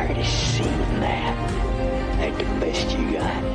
already seen that. That's the best you got.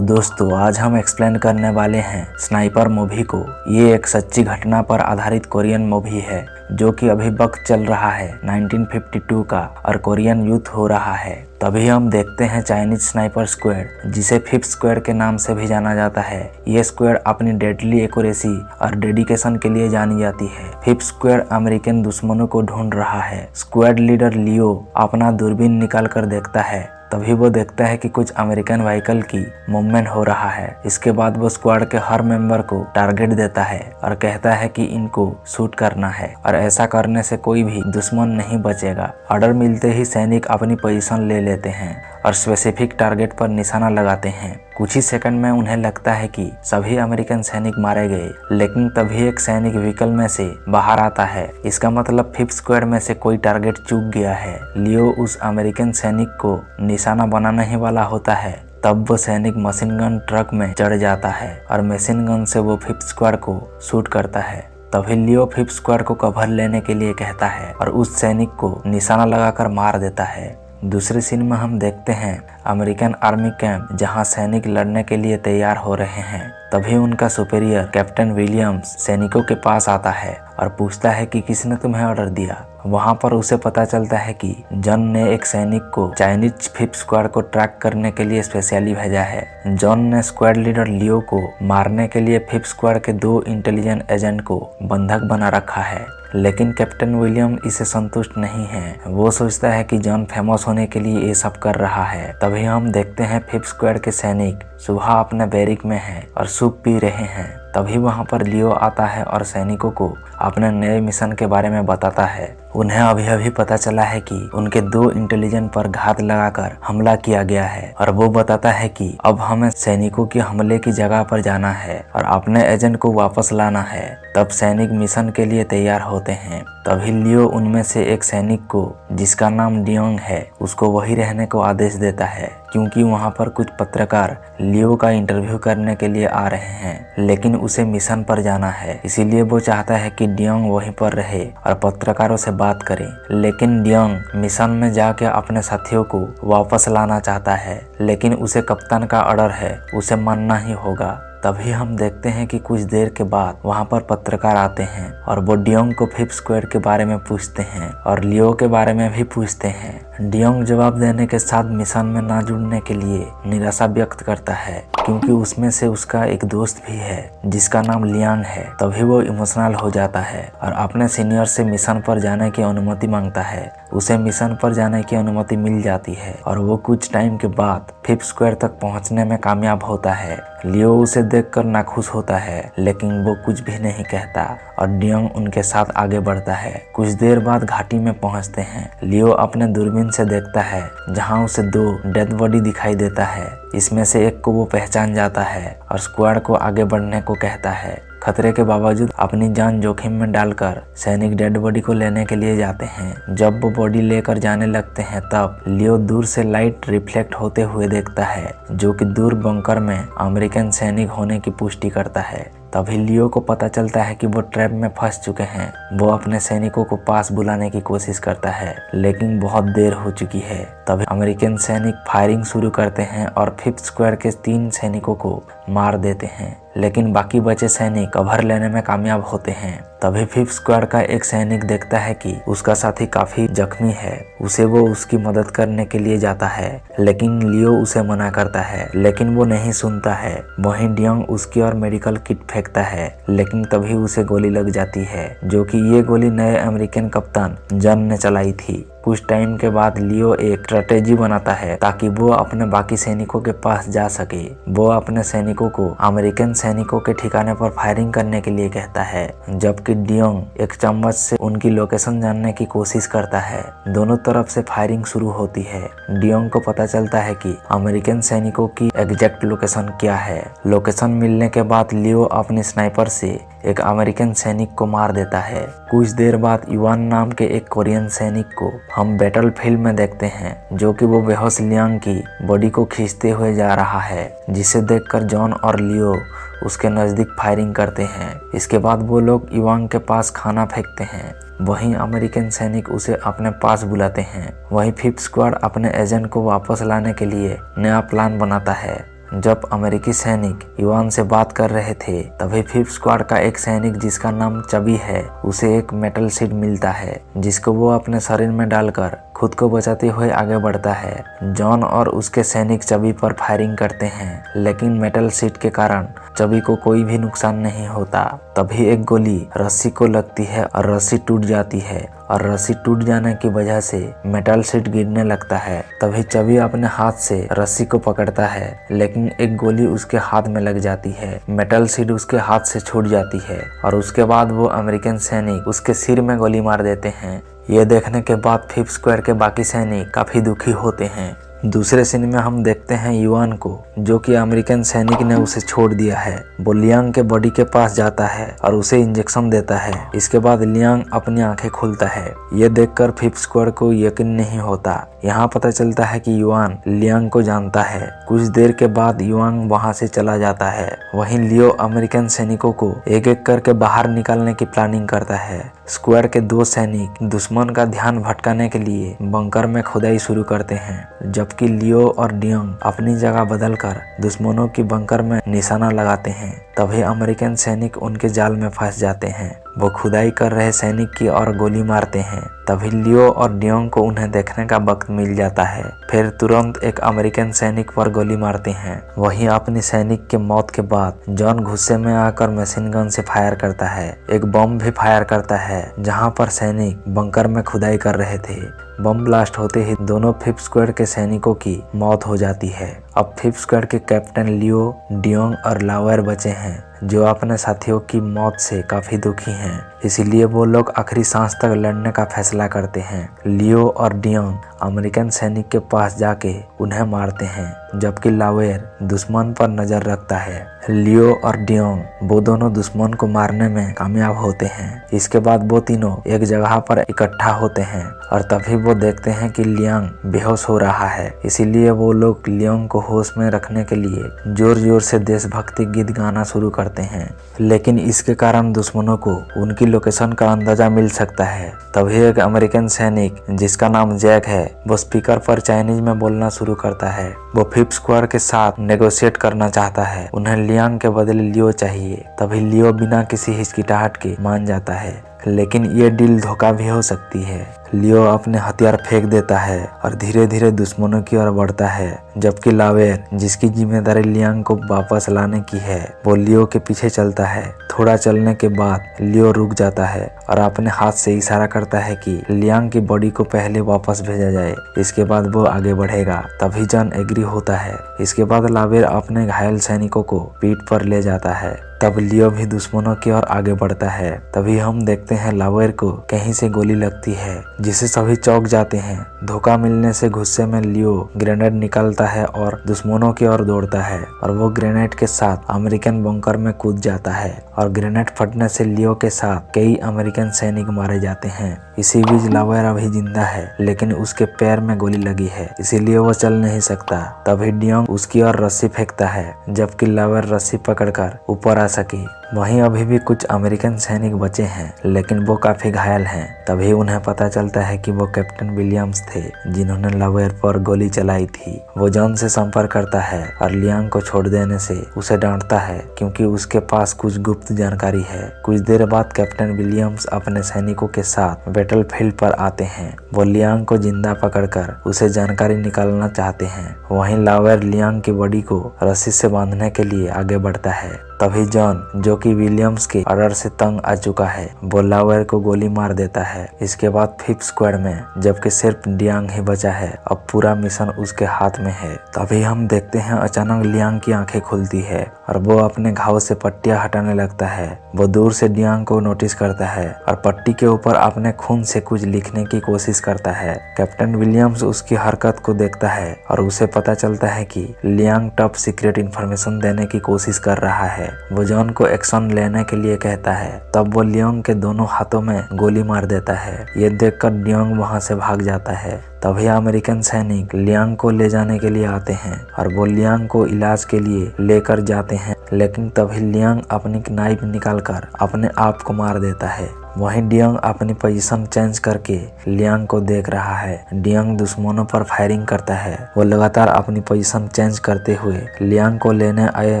दोस्तों आज हम एक्सप्लेन करने वाले हैं स्नाइपर मूवी को। ये एक सच्ची घटना पर आधारित कोरियन मूवी है जो कि अभी वक्त चल रहा है 1952 का और कोरियन युद्ध हो रहा है। तभी हम देखते हैं चाइनीज स्नाइपर स्क्वाड, जिसे फिफ्थ स्क्वाड के नाम से भी जाना जाता है। ये स्क्वाड अपनी डेडली एक्यूरेसी और डेडिकेशन के लिए जानी जाती है। फिफ्थ स्क्वाड अमेरिकन दुश्मनों को ढूंढ रहा है। स्क्वाड लीडर लियो अपना दूरबीन निकाल कर देखता है। तभी वो देखता है कि कुछ अमेरिकन व्हीकल की मूवमेंट हो रहा है। इसके बाद वो स्क्वाड के हर मेंबर को टारगेट देता है और कहता है कि इनको शूट करना है और ऐसा करने से कोई भी दुश्मन नहीं बचेगा। ऑर्डर मिलते ही सैनिक अपनी पोजीशन ले लेते हैं और स्पेसिफिक टारगेट पर निशाना लगाते हैं। कुछ ही सेकंड में उन्हें लगता है कि सभी अमेरिकन सैनिक मारे गए, लेकिन तभी एक सैनिक व्हीकल में से बाहर आता है। इसका मतलब फिफ्थ स्क्वाड में से कोई टारगेट चूक गया है। लियो उस अमेरिकन सैनिक को निशाना बनाने ही वाला होता है। तब वो सैनिक मशीन गन ट्रक में चढ़ जाता है और मशीन गन से वो फिफ्थ स्क्वाड को शूट करता है। तभी लियो फिफ्थ स्क्वाड को कवर लेने के लिए कहता है और उस सैनिक को निशाना लगाकर मार देता है। दूसरे सीन में हम देखते हैं अमेरिकन आर्मी कैंप, जहां सैनिक लड़ने के लिए तैयार हो रहे हैं। तभी उनका सुपीरियर कैप्टन विलियम्स सैनिकों के पास आता है और पूछता है कि किसने तुम्हें ऑर्डर दिया। वहां पर उसे पता चलता है कि जॉन ने एक सैनिक को चाइनीज फिफ्थ स्क्वाड को ट्रैक करने के लिए स्पेशली भेजा है। जॉन ने स्क्वाड लीडर लियो को मारने के लिए फिफ्थ स्क्वाड के 2 इंटेलिजेंट एजेंट को बंधक बना रखा है, लेकिन कैप्टन विलियम इसे संतुष्ट नहीं है। वो सोचता है कि जॉन फेमस होने के लिए ये सब कर रहा है। तभी हम देखते हैं फिफ्थ स्क्वाड के सैनिक सुबह अपने बैरिक में हैं और सूप पी रहे हैं। तभी वहां पर लियो आता है और सैनिकों को अपने नए मिशन के बारे में बताता है। उन्हें अभी अभी पता चला है कि उनके 2 इंटेलिजेंट पर घात लगाकर हमला किया गया है और वो बताता है कि अब हमें सैनिकों के हमले की जगह पर जाना है और अपने एजेंट को वापस लाना है। तब सैनिक मिशन के लिए तैयार होते हैं। तभी लियो उनमें से एक सैनिक को, जिसका नाम डियोंग है, उसको वही रहने को आदेश देता है, क्योंकि वहां पर कुछ पत्रकार लियो का इंटरव्यू करने के लिए आ रहे हैं, लेकिन उसे मिशन पर जाना है। इसीलिए वो चाहता है कि डियोंग वहीं पर रहे और पत्रकारों से बात करे। लेकिन डियोंग मिशन में जाके अपने साथियों को वापस लाना चाहता है, लेकिन उसे कप्तान का ऑर्डर है, उसे मानना ही होगा। तभी हम देखते हैं कि कुछ देर के बाद वहां पर पत्रकार आते हैं और वो डियोंग को फिफ्थ स्क्वाड के बारे में पूछते हैं और लियो के बारे में भी पूछते हैं। डियोंग जवाब देने के साथ मिशन में ना जुड़ने के लिए निराशा व्यक्त करता है, क्योंकि उसमें से उसका एक दोस्त भी है जिसका नाम लियांग है। तभी वो इमोशनल हो जाता है और अपने सीनियर से मिशन पर जाने की अनुमति मांगता है। उसे मिशन पर जाने की अनुमति मिल जाती है और वो कुछ टाइम के बाद फिफ्थ स्क्वाड तक पहुंचने में कामयाब होता है। लियो उसे देखकर नाखुश होता है, लेकिन वो कुछ भी नहीं कहता और डियोंग उनके साथ आगे बढ़ता है। कुछ देर बाद घाटी में पहुंचते हैं। लियो अपने दूरबीन से देखता है, जहां उसे 2 डेड बॉडी दिखाई देता है। इसमें से एक को वो पहचान जाता है और स्क्वाड को आगे बढ़ने को कहता है। खतरे के बावजूद अपनी जान जोखिम में डालकर सैनिक डेड बॉडी को लेने के लिए जाते हैं। जब वो बॉडी लेकर जाने लगते हैं, तब लियो दूर से लाइट रिफ्लेक्ट होते हुए देखता है, जो कि दूर बंकर में अमेरिकन सैनिक होने की पुष्टि करता है। तभी लियो को पता चलता है कि वो ट्रैप में फंस चुके हैं। वो अपने सैनिकों को पास बुलाने की कोशिश करता है, लेकिन बहुत देर हो चुकी है। तभी अमेरिकन सैनिक फायरिंग शुरू करते हैं और फिफ्थ स्क्वाड के 3 सैनिकों को मार देते हैं, लेकिन बाकी बचे सैनिक कवर लेने में कामयाब होते हैं। तभी फिफ्थ स्क्वाड का एक सैनिक देखता है कि उसका साथी काफी जख्मी है। वो उसकी मदद करने के लिए जाता है, लेकिन लियो उसे मना करता है, लेकिन वो नहीं सुनता है। वहीं डियोंग उसकी और मेडिकल किट फेंकता है, लेकिन तभी उसे गोली लग जाती है, जो कि ये गोली नए अमेरिकन कप्तान जॉन ने चलाई थी। कुछ टाइम के बाद लियो एक स्ट्रेटेजी बनाता है ताकि वो अपने बाकी सैनिकों के पास जा सके। वो अपने सैनिकों को अमेरिकन सैनिकों के ठिकाने पर फायरिंग करने के लिए कहता है, जबकि डियोंग एक चम्मच से उनकी लोकेशन जानने की कोशिश करता है। दोनों तरफ से फायरिंग शुरू होती है। डियोंग को पता चलता है कि अमेरिकन सैनिकों की एग्जैक्ट लोकेशन क्या है। लोकेशन मिलने के बाद लियो अपने स्नाइपर से एक अमेरिकन सैनिक को मार देता है। कुछ देर बाद युवान नाम के एक कोरियन सैनिक को हम बैटलफील्ड में देखते हैं, जो कि वो बेहोश लियांग की बॉडी को खींचते हुए जा रहा है, जिसे देखकर जॉन और लियो उसके नज़दीक फायरिंग करते हैं। इसके बाद वो लोग इवांग के पास खाना फेंकते हैं। वहीं अमेरिकन सैनिक उसे अपने पास बुलाते हैं। वहीं फिफ्थ स्क्वाड अपने एजेंट को वापस लाने के लिए नया प्लान बनाता है। जब अमेरिकी सैनिक इवान से बात कर रहे थे तभी फिफ्थ स्क्वाड का एक सैनिक जिसका नाम चबी है उसे एक मेटल शीट मिलता है जिसको वो अपने शरीर में डालकर खुद को बचाते हुए आगे बढ़ता है। जॉन और उसके सैनिक चबी पर फायरिंग करते हैं लेकिन मेटल शीट के कारण चबी को कोई भी नुकसान नहीं होता। तभी एक गोली रस्सी को लगती है और रस्सी टूट जाती है और रस्सी टूट जाने की वजह से मेटल शीट गिरने लगता है। तभी चबी अपने हाथ से रस्सी को पकड़ता है लेकिन एक गोली उसके हाथ में लग जाती है। मेटल शीट उसके हाथ से छूट जाती है और उसके बाद वो अमेरिकन सैनिक उसके सिर में गोली मार देते हैं। ये देखने के बाद फिफ्थ स्क्वाड के बाकी सैनिक काफी दुखी होते हैं। दूसरे सीन में हम देखते हैं युआन को जो कि अमेरिकन सैनिक ने उसे छोड़ दिया है। वो लियांग के बॉडी के पास जाता है और उसे इंजेक्शन देता है। इसके बाद लियांग अपनी आंखें खोलता है। ये देखकर फिफ्थ स्क्वाड को यकीन नहीं होता। यहाँ पता चलता है कि युआन लियांग को जानता है। कुछ देर के बाद युआंग वहाँ से चला जाता है। वहीं लियो अमेरिकन सैनिकों को एक एक करके बाहर निकालने की प्लानिंग करता है। स्क्वाड के 2 सैनिक दुश्मन का ध्यान भटकाने के लिए बंकर में खुदाई शुरू करते हैं जबकि लियो और डियोंग अपनी जगह बदलकर दुश्मनों की बंकर में निशाना लगाते हैं। तभी अमेरिकन सैनिक उनके जाल में फंस जाते हैं। वो खुदाई कर रहे सैनिक की ओर गोली मारते हैं। तभी लियो और डियोंग को उन्हें देखने का वक्त मिल जाता है। फिर तुरंत एक अमेरिकन सैनिक पर गोली मारते हैं। वहीं अपनी सैनिक के मौत के बाद जॉन गुस्से में आकर मशीन गन से फायर करता है। एक बम भी फायर करता है जहां पर सैनिक बंकर में खुदाई कर रहे थे। बम ब्लास्ट होते ही दोनों फिफ्थ स्क्वाड के सैनिकों की मौत हो जाती है। अब फिफ्थ स्क्वाड के कैप्टन लियो, डियोंग और लावर बचे हैं जो अपने साथियों की मौत से काफी दुखी हैं। इसीलिए वो लोग आखिरी सांस तक लड़ने का फैसला करते हैं। लियो और डियोंग अमेरिकन सैनिक के पास जाके उन्हें मारते हैं जबकि लावेर दुश्मन पर नजर रखता है। लियो और डियोंग वो दोनों दुश्मन को मारने में कामयाब होते हैं। इसके बाद वो तीनों एक जगह पर इकट्ठा होते हैं और तभी वो देखते हैं कि लियांग बेहोश हो रहा है। इसीलिए वो लोग लियांग को होश में रखने के लिए जोर जोर से देशभक्ति गीत गाना शुरू करते हैं। लेकिन इसके कारण दुश्मनों को उनकी लोकेशन का अंदाजा मिल सकता है। तभी एक अमेरिकन सैनिक जिसका नाम जैक है वो स्पीकर पर चाइनीज में बोलना शुरू करता है। वो फिफ्थ स्क्वाड के साथ नेगोशिएट करना चाहता है। उन्हें लियांग के बदले लियो चाहिए। तभी लियो बिना किसी हिचकिटाहट के मान जाता है लेकिन ये डील धोखा भी हो सकती है। लियो अपने हथियार फेंक देता है और धीरे धीरे दुश्मनों की ओर बढ़ता है जबकि लावेर जिसकी जिम्मेदारी लियांग को वापस लाने की है वो लियो के पीछे चलता है। थोड़ा चलने के बाद लियो रुक जाता है और अपने हाथ से इशारा करता है कि लियांग की बॉडी को पहले वापस भेजा जाए, इसके बाद वो आगे बढ़ेगा। तभी जॉन एग्री होता है। इसके बाद लावेर अपने घायल सैनिकों को पीठ पर ले जाता है। तब लियो भी दुश्मनों की ओर आगे बढ़ता है। तभी हम देखते हैं लावेर को कहीं से गोली लगती है जिसे सभी चौंक जाते हैं। धोखा मिलने से गुस्से में लियो ग्रेनेड निकालता है और दुश्मनों की ओर दौड़ता है और वो ग्रेनेड के साथ अमेरिकन बंकर में कूद जाता है और ग्रेनेड फटने से लियो के साथ कई अमेरिकन सैनिक मारे जाते हैं। इसी बीच लावेर अभी जिंदा है लेकिन उसके पैर में गोली लगी है इसीलिए वो चल नहीं सकता। तभी डियोंग उसकी ओर रस्सी फेंकता है जबकि लावेर रस्सी पकड़कर ऊपर आ सके। वहीं अभी भी कुछ अमेरिकन सैनिक बचे हैं लेकिन वो काफी घायल हैं। तभी उन्हें पता चलता है कि वो कैप्टन विलियम्स थे जिन्होंने लावेर पर गोली चलाई थी। वो जॉन से संपर्क करता है और लियांग को छोड़ देने से उसे डांटता है क्योंकि उसके पास कुछ गुप्त जानकारी है। कुछ देर बाद कैप्टन विलियम्स अपने सैनिकों के साथ बैटलफील्ड पर आते हैं। वो लियांग को जिंदा पकड़कर उसे जानकारी निकालना चाहते हैं। वहीं लावेर लियांग की बॉडी को रस्सी से बांधने के लिए आगे बढ़ता है। तभी जॉन जो कि विलियम्स के ऑर्डर से तंग आ चुका है वो लावेर को गोली मार देता है। इसके बाद फिफ्थ स्क्वाड में जबकि सिर्फ डियांग ही बचा है। अब पूरा मिशन उसके हाथ में है। तभी हम देखते हैं अचानक लियांग की आंखें खुलती है और वो अपने घाव से पट्टियां हटाने लगता है। वो दूर से डियांग को नोटिस करता है और पट्टी के ऊपर अपने खून से कुछ लिखने की कोशिश करता है। कैप्टन विलियम्स उसकी हरकत को देखता है और उसे पता चलता है कि लियांग टॉप सीक्रेट इंफॉर्मेशन देने की कोशिश कर रहा है। वो जॉन को एक्शन लेने के लिए कहता है। तब वो लियांग के दोनों हाथों में गोली मार देता है। ये देखकर लियांग वहां से भाग जाता है। तभी अमेरिकन सैनिक लियांग को ले जाने के लिए आते हैं और वो लियांग को इलाज के लिए लेकर जाते हैं लेकिन तभी लियांग अपनी नाइफ निकालकर अपने आप को मार देता है। वहीं डियोंग अपनी पोजीशन चेंज करके लियांग को देख रहा है। डियोंग दुश्मनों पर फायरिंग करता है। वो लगातार अपनी पोजीशन चेंज करते हुए लियांग को लेने आए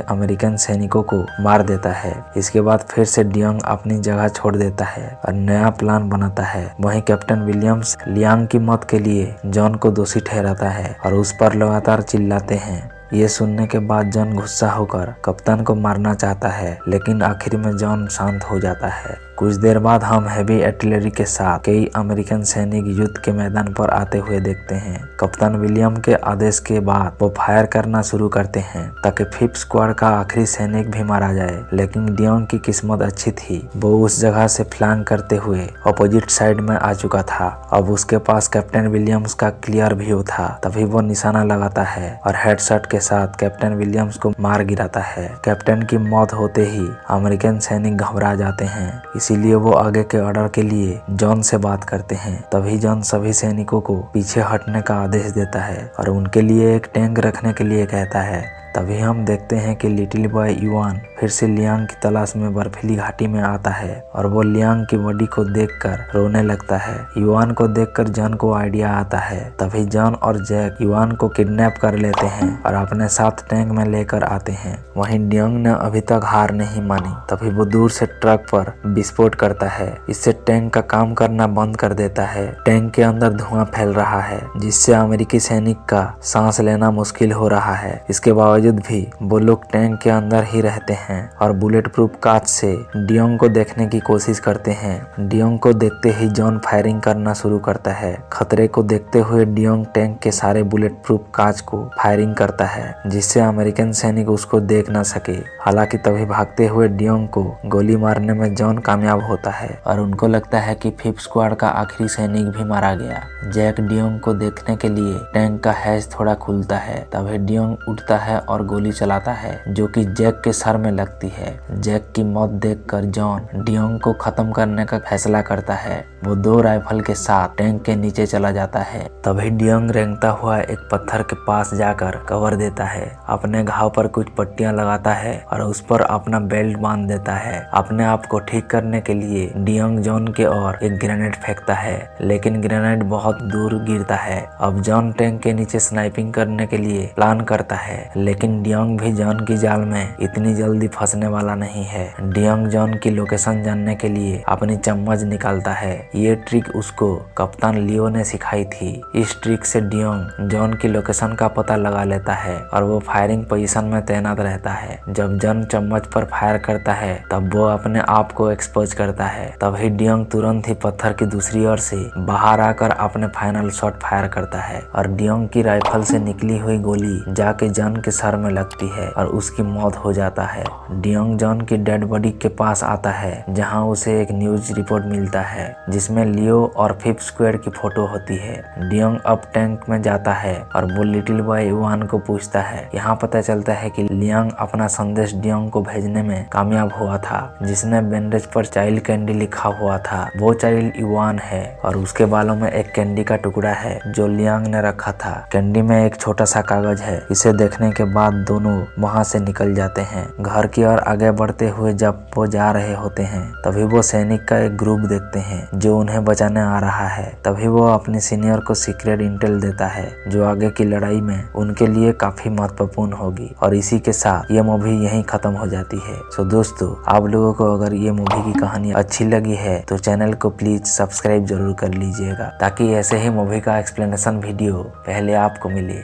अमेरिकन सैनिकों को मार देता है। इसके बाद फिर से डियोंग अपनी जगह छोड़ देता है और नया प्लान बनाता है। वहीं कैप्टन विलियम्स लियांग की मौत के लिए जॉन को दोषी ठहराता है और उस पर लगातार चिल्लाते हैं। ये सुनने के बाद जॉन गुस्सा होकर कप्तान को मारना चाहता है, लेकिन आखिर में जॉन शांत हो जाता है। कुछ देर बाद हम हैवी आर्टिलरी के साथ कई अमेरिकन सैनिक युद्ध के मैदान पर आते हुए देखते हैं। कप्तान विलियम के आदेश के बाद वो फायर करना शुरू करते हैं ताकि 5th स्क्वाड का आखिरी सैनिक भी मारा जाए, लेकिन डियोंग की किस्मत अच्छी थी। वो उस जगह से फ्लैंक करते हुए अपोजिट साइड में आ चुका था। अब उसके पास कैप्टन विलियम्स का क्लियर व्यू था। तभी वो निशाना लगाता है और हेडशॉट के साथ कैप्टन विलियम्स को मार गिराता है। कैप्टन की मौत होते ही अमेरिकन सैनिक घबरा जाते हैं, इसीलिए वो आगे के ऑर्डर के लिए जॉन से बात करते हैं। तभी जॉन सभी सैनिकों को पीछे हटने का आदेश देता है और उनके लिए एक टैंक रखने के लिए कहता है। तभी हम देखते हैं कि लिटिल बॉय युआन फिर से लियांग की तलाश में बर्फीली घाटी में आता है और वो लियांग की बॉडी को देखकर रोने लगता है। युआन को देखकर जॉन को आइडिया आता है। तभी जॉन और जैक युआन को किडनैप कर लेते हैं और अपने साथ टैंक में लेकर आते हैं। वहीं डियोंग ने अभी तक हार नहीं मानी। तभी वो दूर से ट्रक पर विस्फोट करता है। इससे टैंक का काम करना बंद कर देता है। टैंक के अंदर धुआं फैल रहा है, जिससे अमेरिकी सैनिक का सांस लेना मुश्किल हो रहा है। इसके बावजूद भी वो लोग टैंक के अंदर ही रहते हैं और बुलेट प्रूफ कांच से डियोंग को देखने की कोशिश करते हैं। डियोंग को देखते ही जॉन फायरिंग करना शुरू करता है। खतरे को देखते हुए डियोंग टैंक के सारे बुलेट प्रूफ कांच को फायरिंग करता है, जिससे अमेरिकन सैनिक उसको देख न सके। हालांकि तभी भागते हुए डियोंग को गोली मारने में जॉन कामयाब होता है और उनको लगता है कि 5th स्क्वाड का आखिरी सैनिक भी मारा गया। जैक डियोंग को देखने के लिए टैंक का हैच थोड़ा खुलता है। तभी डियोंग उठता है और गोली चलाता है, जो कि जैक के सर में लगती है। जैक की मौत देखकर जॉन डियोंग को खत्म करने का फैसला करता है। वो 2 राइफल के साथ टैंक के नीचे चला जाता है। तभी डियोंग रेंगता हुआ एक पत्थर के पास जाकर कवर देता है। अपने घाव पर कुछ पट्टियां लगाता है और उस पर अपना बेल्ट बांध देता है। अपने आप को ठीक करने के लिए डियोंग जॉन के ओर एक ग्रेनेड फेंकता है, लेकिन ग्रेनेड बहुत दूर गिरता है। अब जॉन टैंक के नीचे स्नाइपिंग करने के लिए प्लान करता है, लेकिन डियोंग भी जॉन की जाल में इतनी जल्दी फंसने वाला नहीं है। डियोंग जॉन की लोकेशन जानने के लिए अपनी चम्मच निकालता है। ये ट्रिक उसको कप्तान लियो ने सिखाई थी। इस ट्रिक से डियोंग जॉन की लोकेशन का पता लगा लेता है और वो फायरिंग पोजीशन में तैनात रहता है। जब जॉन चम्मच पर फायर करता है तब वो अपने आप को एक्सपोज करता है। तभी डियोंग तुरंत ही पत्थर की दूसरी ओर से बाहर आकर अपने फाइनल शॉट फायर करता है और डियोंग की राइफल से निकली हुई गोली जाके जॉन के सर में लगती है और उसकी मौत हो जाता है। डियोंग जॉन की डेड बॉडी के पास आता है, जहां उसे एक न्यूज रिपोर्ट मिलता है जिसमें लियो और 5th स्क्वाड की फोटो होती है। डियोंग अब टैंक में जाता है और वो लिटिल बॉय युआन को पूछता है। यहाँ पता चलता है कि लियांग अपना संदेश डियोंग को भेजने में कामयाब हुआ था, जिसने बैंडेज पर चाइल्ड कैंडी लिखा हुआ था। वो चाइल्ड युआन है और उसके बालों में एक कैंडी का टुकड़ा है जो लियांग ने रखा था। कैंडी में एक छोटा सा कागज है। इसे देखने के बाद दोनों वहां से निकल जाते हैं। घर की ओर आगे बढ़ते हुए जब वो जा रहे होते हैं तभी वो सैनिक का एक ग्रुप देखते हैं जो उन्हें बचाने आ रहा है। तभी वो अपने सीनियर को सीक्रेट इंटेल देता है जो आगे की लड़ाई में उनके लिए काफी महत्वपूर्ण होगी। और इसी के साथ ये मूवी यहीं खत्म हो जाती है। सो दोस्तों, आप लोगों को अगर ये मूवी की कहानी अच्छी लगी है तो चैनल को प्लीज सब्सक्राइब जरूर कर लीजिएगा, ताकि ऐसे ही मूवी का एक्सप्लेनेशन वीडियो पहले आपको मिले।